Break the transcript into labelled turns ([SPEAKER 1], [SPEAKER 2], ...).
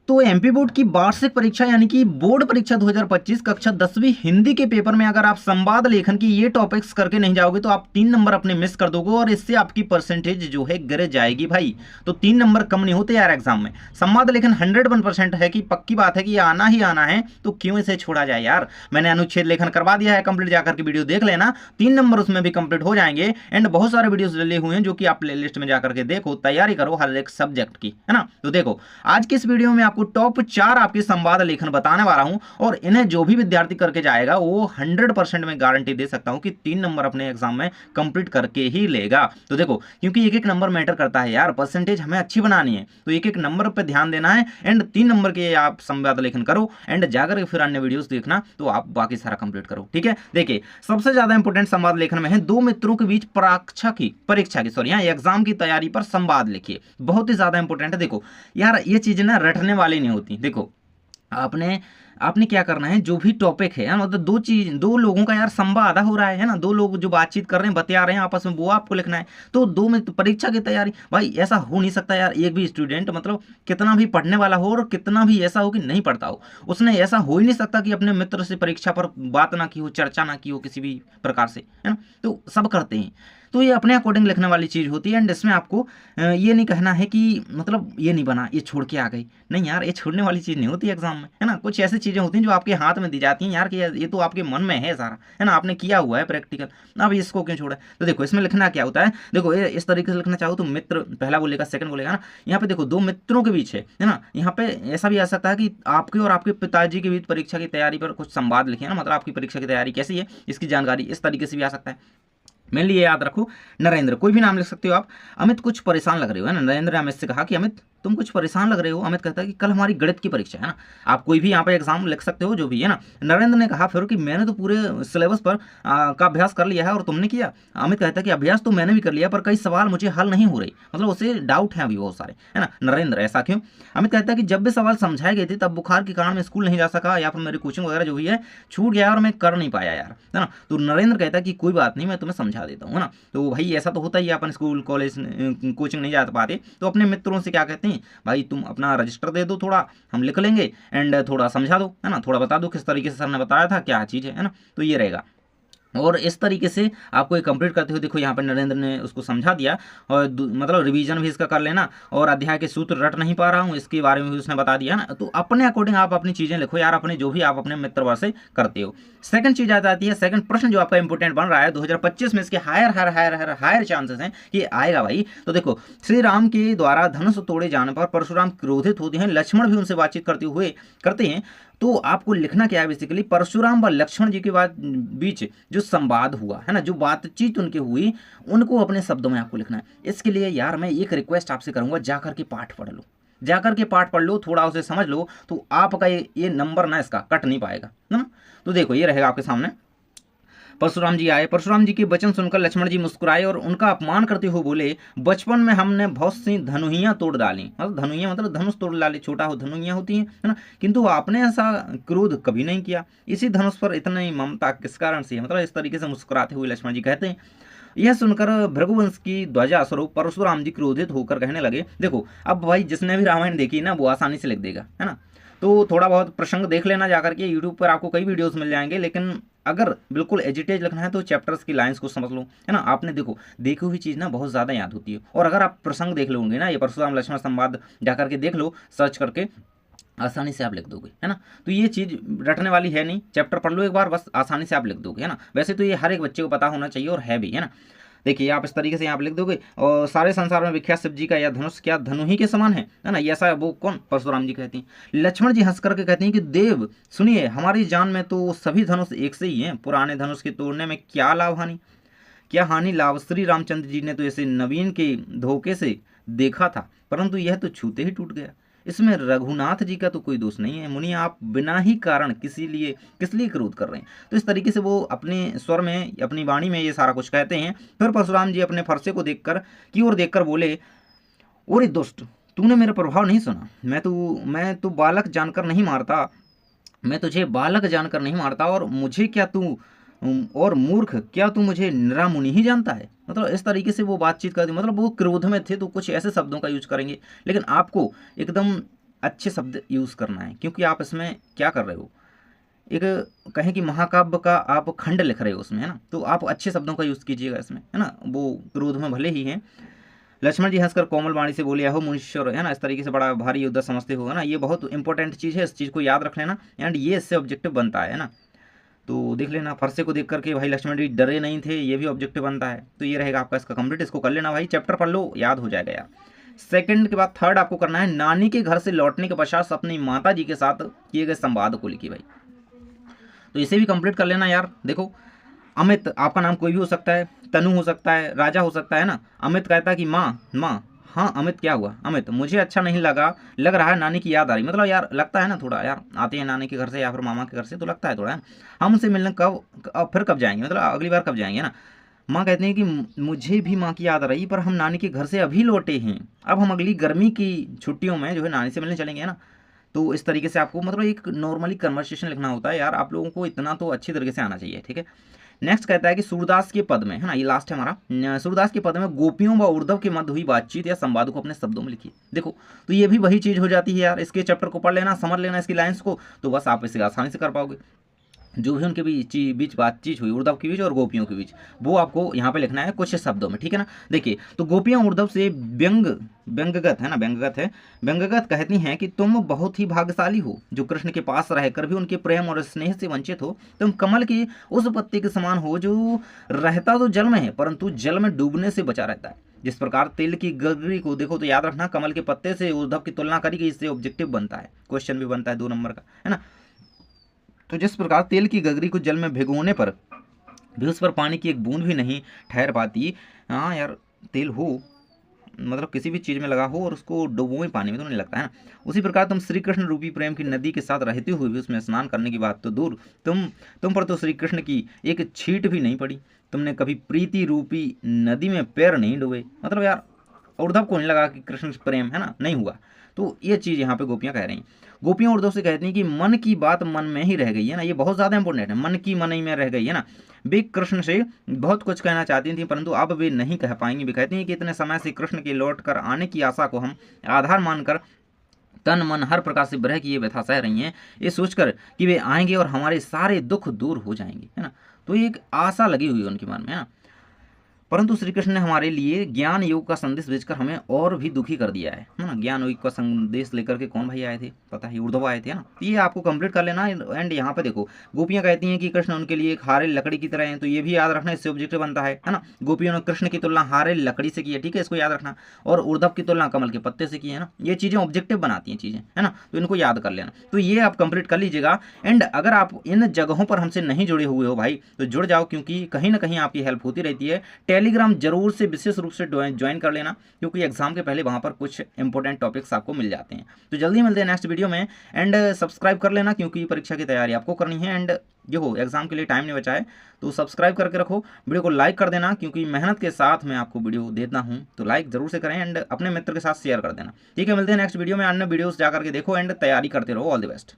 [SPEAKER 1] तो MP board की वार्षिक परीक्षा यानी कि बोर्ड परीक्षा 2025 कक्षा 10वीं हिंदी के पेपर में अगर आप संवाद लेखन की ये टॉपिक्स करके नहीं जाओगे तो आप 3 नंबर अपने मिस कर दोगे और इससे आपकी परसेंटेज जो है गिर जाएगी भाई। तो 3 नंबर कम नहीं होते यार एग्जाम में। संवाद लेखन 101% है कि पक्की बात है कि ये आना ही आना है, तो क्यों इसे छोड़ा जाए यार। मैंने अनुच्छेद लेखन करवा दिया है कंप्लीट, जाकर के वीडियो देख लेना, 3 नंबर उसमें भी कंप्लीट हो जाएंगे। एंड बहुत सारे वीडियोस डले हुए हैं जो कि आप प्ले लिस्ट में जाकर के देखो, तैयारी करो हर एक सब्जेक्ट की, है ना। तो देखो आज की इस वीडियो में आपको टॉप 4 आपके संवाद लेखन बताने वाला हूं, और इन्हें जो भी विद्यार्थी करके जाएगा वो 100% में गारंटी दे सकता हूं कि 3 नंबर अपने एग्जाम में कंप्लीट करके ही लेगा। तो देखो क्योंकि एक एक नंबर मैटर करता है यार, परसेंटेज हमें अच्छी बनानी है, तो एक एक नंबर पे ध्यान देना है। एंड 3 नंबर के आप संवाद लेखन करो एंड जाकर के फिर अन्य वीडियोस देखना, तो आप बाकी सारा कंप्लीट करो, ठीक है। देखिए सबसे ज्यादा इंपॉर्टेंट संवाद लेखन में है 2 मित्रों के बीच परीक्षा की सॉरी एग्जाम की तैयारी पर संवाद लिखिए, बहुत ही ज्यादा इंपॉर्टेंट है। देखो यार ये चीजें ना रटने वाली नहीं होती। देखो आपने आपने क्या करना है, जो भी टॉपिक है मतलब दो लोगों का यार संवाद हो रहा है ना, 2 लोग जो बातचीत कर रहे हैं बतिया रहे हैं आपस में, वो आपको लिखना है। तो 2 में परीक्षा की तैयारी भाई ऐसा हो नहीं सकता यार, एक भी स्टूडेंट मतलब कितना भी पढ़ने वाला हो और कितना भी ऐसा हो कि नहीं पढ़ता हो, उसने ऐसा हो ही नहीं सकता कि अपने मित्र से परीक्षा पर बात ना की हो, चर्चा ना की हो किसी भी प्रकार से, है ना। तो सब करते हैं, तो ये अपने अकॉर्डिंग लिखने वाली चीज़ होती है। एंड इसमें आपको ये नहीं कहना है कि मतलब ये नहीं बना, ये छोड़ के आ गई, नहीं यार, ये छोड़ने वाली चीज़ नहीं होती एग्जाम में, है ना। कुछ ऐसी चीज़ें होती हैं जो आपके हाथ में दी जाती हैं यार कि ये तो आपके मन में है सारा, है ना, आपने किया हुआ है प्रैक्टिकल, अब इसको क्यों छोड़ा। तो देखो इसमें लिखना क्या होता है, देखो ये इस तरीके से लिखना चाहो तो मित्र पहला बोलेगा सेकंड बोलेगा ना। यहाँ पे देखो 2 मित्रों के बीच है ना, यहाँ पे ऐसा भी आ सकता है कि आपके और आपके पिताजी के बीच परीक्षा की तैयारी पर कुछ संवाद लिखे ना, मतलब आपकी परीक्षा की तैयारी कैसी है इसकी जानकारी, इस तरीके से भी आ सकता है। मेनली ये याद रखो, नरेंद्र, कोई भी नाम लिख सकते हो आप। अमित कुछ परेशान लग रहे हो, है ना। नरेंद्र ने अमित से कहा कि अमित तुम कुछ परेशान लग रहे हो। अमित कहता है कि कल हमारी गणित की परीक्षा है ना। आप कोई भी यहाँ पे एग्जाम लिख सकते हो जो भी है ना। नरेंद्र ने कहा फिर कि मैंने तो पूरे सिलेबस पर का अभ्यास कर लिया है और तुमने किया। अमित कहता है कि अभ्यास तो मैंने भी कर लिया पर कई सवाल मुझे हल नहीं हो रही, मतलब उसे डाउट है अभी बहुत सारे, है ना। नरेंद्र ऐसा क्यों। अमित कहता है कि जब भी सवाल समझाए गए थे तब बुखार के कारण मैं स्कूल नहीं जा सका, या फिर मेरी कोचिंग वगैरह जो भी है छूट गया और मैं कर नहीं पाया यार, है ना। तो नरेंद्र कहता है कि कोई बात नहीं, मैं तुम्हें समझा देता हूँ, है ना। तो भाई ऐसा तो होता ही है, अपन स्कूल कॉलेज कोचिंग नहीं जा पाते तो अपने मित्रों से क्या कहते हैं, भाई तुम अपना रजिस्टर दे दो, थोड़ा हम लिख लेंगे एंड थोड़ा समझा दो, है ना, थोड़ा बता दो किस तरीके से सर ने बताया था क्या चीज़ है ना। तो ये रहेगा और इस तरीके से आपको ये कंप्लीट करते हुए देखो यहाँ पर नरेंद्र ने उसको समझा दिया, और मतलब रिवीजन भी इसका कर लेना, और अध्याय के सूत्र रट नहीं पा रहा हूँ इसके बारे में भी उसने बता दिया ना। तो अपने अकॉर्डिंग आप अपनी चीज़ें लिखो यार, अपने जो भी आप अपने मित्र वर्ग से करते हो। सेकंड चीज़ आ जाती है, सेकंड प्रश्न जो आपका इंपोर्टेंट बन रहा है 2025 में, इसके हायर चांसेस हैं कि आएगा भाई। तो देखो श्री राम के द्वारा धनुष तोड़े जाने पर परशुराम क्रोधित होते हैं, लक्ष्मण भी उनसे बातचीत करते हैं। तो आपको लिखना क्या है बेसिकली, परशुराम व लक्ष्मण जी के बीच जो संवाद हुआ है ना, जो बातचीत उनकी हुई, उनको अपने शब्दों में आपको लिखना है। इसके लिए यार मैं एक रिक्वेस्ट आपसे करूंगा, जाकर के पाठ पढ़ लो, जाकर के पाठ पढ़ लो, थोड़ा उसे समझ लो, तो आपका ये नंबर ना इसका कट नहीं पाएगा, है ना। तो देखो ये रहेगा आपके सामने। परशुराम जी आए, परशुराम जी के वचन सुनकर लक्ष्मण जी मुस्कुराए और उनका अपमान करते हुए बोले, बचपन में हमने बहुत सी धनुहियां तोड़ डाली, मतलब धनुहियां मतलब धनुष तोड़ डाली, छोटा हो धनुहियां होती हैं, है ना, किंतु आपने ऐसा क्रोध कभी नहीं किया, इसी धनुष पर इतनी ममता किस कारण से, मतलब इस तरीके से मुस्कुराते हुए लक्ष्मण जी कहते हैं। यह सुनकर भृगुवंश की ध्वजा स्वरूप परशुराम जी क्रोधित होकर कहने लगे। देखो अब भाई जिसने भी रामायण देखी ना वो आसानी से लिख देगा, है ना। तो थोड़ा बहुत प्रसंग देख लेना जाकर के, यूट्यूब पर आपको कई वीडियोस मिल जाएंगे, लेकिन अगर बिल्कुल एजिटेज लिखना है तो चैप्टर्स की लाइंस को समझ लो, है ना। आपने देखो देखी हुई चीज़ ना बहुत ज़्यादा याद होती है, और अगर आप प्रसंग देख लोगे ना, ये परशुराम लक्ष्मण संवाद जाकर के देख लो, सर्च करके आसानी से आप लिख दोगे, है ना। तो ये चीज़ रटने वाली है नहीं, चैप्टर पढ़ लो एक बार, बस आसानी से आप लिख दोगे, है ना। वैसे तो ये हर एक बच्चे को पता होना चाहिए और है भी, है ना। देखिए आप इस तरीके से यहाँ पे लिख दोगे, और सारे संसार में विख्यात शिव जी का यह धनुष क्या धनु के समान है ना, ये ऐसा वो कौन, परशुराम जी कहती हैं। लक्ष्मण जी हंस करके कहते हैं कि देव सुनिए, हमारी जान में तो सभी धनुष एक से ही हैं, पुराने धनुष के तोड़ने में क्या लाभ हानि, क्या हानि लाभ। श्री रामचंद्र जी ने तो इसे नवीन के धोखे से देखा था, परंतु यह तो छूते ही टूट गया, इसमें रघुनाथ जी का तो कोई दोष नहीं है। मुनि आप बिना ही कारण किस लिए क्रोध कर रहे हैं। तो इस तरीके से वो अपने स्वर में, अपनी वाणी में ये सारा कुछ कहते हैं। फिर परशुराम जी अपने फरसे को देखकर बोले, ओरे दुष्ट, तूने मेरा प्रभाव नहीं सुना, मैं तो बालक जानकर नहीं मारता, मैं तुझे बालक जानकर नहीं मारता, और मुझे क्या तू और मूर्ख, क्या तू मुझे निरामुनि ही जानता है। मतलब इस तरीके से वो बातचीत करती, मतलब वो क्रोध में थे तो कुछ ऐसे शब्दों का यूज करेंगे, लेकिन आपको एकदम अच्छे शब्द यूज़ करना है, क्योंकि आप इसमें क्या कर रहे हो, एक कहें कि महाकाव्य का आप खंड लिख रहे हो उसमें, है ना। तो आप अच्छे शब्दों का यूज़ कीजिएगा इसमें, है ना। वो क्रोध में भले ही हैं। लक्ष्मण जी हंसकर कोमल वाणी से बोले, हो मुनीश्वर, है ना, इस तरीके से बड़ा भारी योद्धा समझते हो, है ना। ये बहुत इंपॉर्टेंट चीज़ है, इस चीज़ को याद रख लेना, एंड ये इससे ऑब्जेक्टिव बनता है ना। तो देख लेना, फरसे को देख करके भाई लक्ष्मण जी डरे नहीं थे, ये भी ऑब्जेक्टिव बनता है। तो ये रहेगा आपका इसका कंप्लीट, इसको कर लेना भाई, चैप्टर पढ़ लो, याद हो जाएगा यार। सेकंड के बाद थर्ड आपको करना है, नानी के घर से लौटने के पश्चात अपनी माता जी के साथ किए गए संवाद को लिखिए भाई। तो इसे भी कंप्लीट कर लेना यार। देखो, अमित, आपका नाम कोई भी हो सकता है, तनु हो सकता है, राजा हो सकता है ना। अमित कहता है कि माँ, हाँ अमित क्या हुआ, अमित मुझे अच्छा नहीं लग रहा है, नानी की याद आ रही। मतलब यार लगता है ना थोड़ा, यार आते हैं नानी के घर से या फिर मामा के घर से, तो लगता है थोड़ा, है हम उनसे मिलने फिर कब जाएंगे, मतलब अगली बार कब जाएंगे ना। माँ कहती हैं कि मुझे भी माँ की याद आ रही, पर हम नानी के घर से अभी लौटे हैं, अब हम अगली गर्मी की छुट्टियों में जो है नानी से मिलने चलेंगे, है ना। तो इस तरीके से आपको मतलब एक नॉर्मली कन्वर्सेशन लिखना होता है यार, आप लोगों को इतना तो अच्छी तरीके से आना चाहिए, ठीक है। नेक्स्ट कहता है कि सूरदास के पद में, है ना, ये लास्ट है हमारा, सूरदास के पद में गोपियों व उद्धव के मध्य हुई बातचीत या संवाद को अपने शब्दों में लिखिए। देखो, तो ये भी वही चीज़ हो जाती है यार, इसके चैप्टर को पढ़ लेना, समझ लेना इसकी लाइंस को, तो बस आप इसे आसानी से कर पाओगे। जो भी उनके बीच बातचीत हुई, उद्धव के बीच और गोपियों के बीच, वो आपको यहाँ पे लिखना है कुछ शब्दों में, ठीक है ना। देखिए, तो गोपियाँ उद्धव से व्यंगगत है ना, व्यंगगत कहती हैं कि तुम बहुत ही भाग्यशाली हो जो कृष्ण के पास रहकर भी उनके प्रेम और स्नेह से वंचित हो। तुम कमल की उस पत्ती के समान हो जो रहता तो जल में है परंतु जल में डूबने से बचा रहता है। जिस प्रकार तेल की गगरी को, देखो तो याद रखना, कमल के पत्ते से उद्धव की तुलना करी गई, इससे ऑब्जेक्टिव बनता है, क्वेश्चन भी बनता है 2 नंबर का, है ना। तो जिस प्रकार तेल की गगरी को जल में भिगोने पर भी उस पर पानी की एक बूंद भी नहीं ठहर पाती, हाँ यार, तेल हो मतलब किसी भी चीज़ में लगा हो और उसको डुबोए पानी में तो नहीं लगता, है ना। उसी प्रकार तुम श्री कृष्ण रूपी प्रेम की नदी के साथ रहते हुए भी उसमें स्नान करने की बात तो दूर, तुम पर तो श्री कृष्ण की एक छींट भी नहीं पड़ी, तुमने कभी प्रीति रूपी नदी में पैर नहीं डुबे। मतलब यार उद्धव को नहीं लगा कि कृष्ण से प्रेम, है ना, नहीं हुआ। तो ये चीज़ यहाँ पे गोपियाँ कह रही हैं। गोपियाँ उद्धव से कहती हैं कि मन की बात मन में ही रह गई है ना, ये बहुत ज़्यादा इंपॉर्टेंट है, मन की मन ही में रह गई है ना। वे कृष्ण से बहुत कुछ कहना चाहती थी परंतु अब वे नहीं कह पाएंगी। वे कहती हैं कि इतने समय से कृष्ण के लौट कर आने की आशा को हम आधार मानकर तन मन हर प्रकार से विरह की ये व्यथा सह रही हैं, ये सोचकर कि वे आएंगे और हमारे सारे दुख दूर हो जाएंगे, है ना। तो ये एक आशा लगी हुई है उनके मन में, है ना। परंतु श्री कृष्ण ने हमारे लिए ज्ञान योग का संदेश भेजकर हमें और भी दुखी कर दिया है ना। ज्ञान योग का संदेश लेकर के कौन भाई आए थे, पता है, उद्धव आए थे ना। तो ये आपको कंप्लीट कर लेना। एंड यहाँ पे देखो, गोपियाँ कहती हैं कि कृष्ण उनके लिए एक हारे लकड़ी की तरह हैं, तो ये भी याद रखना, इससे ऑब्जेक्टिव बनता है ना। गोपियों ने कृष्ण की तुलना हारे लकड़ी से की है, ठीक है, इसको याद रखना। और उद्धव की तुलना कमल के पत्ते से की है ना। ये चीज़ें ऑब्जेक्टिव बनाती हैं चीज़ें, है ना, तो इनको याद कर लेना। तो ये आप कंप्लीट कर लीजिएगा। एंड अगर आप इन जगहों पर हमसे नहीं जुड़े हुए हो भाई, तो जुड़ जाओ, क्योंकि कहीं ना कहीं आपकी हेल्प होती रहती है। टेलीग्राम जरूर से विशेष रूप से ज्वाइन कर लेना, क्योंकि एग्जाम के पहले वहां पर कुछ इंपॉर्टेंट टॉपिक्स आपको मिल जाते हैं। तो जल्दी मिलते हैं नेक्स्ट वीडियो में। एंड सब्सक्राइब कर लेना, क्योंकि परीक्षा की तैयारी आपको करनी है। एंड देखो, एग्जाम के लिए टाइम नहीं बचा है, तो सब्सक्राइब करके रखो। वीडियो को लाइक कर देना, क्योंकि मेहनत के साथ मैं आपको वीडियो देता हूँ, तो लाइक जरूर से करें। एंड अपने मित्र के साथ शेयर कर देना, ठीक है। मिलते हैं नेक्स्ट वीडियो में, अन्य वीडियोस जाकर के देखो एंड तैयारी करते रहो। All the best.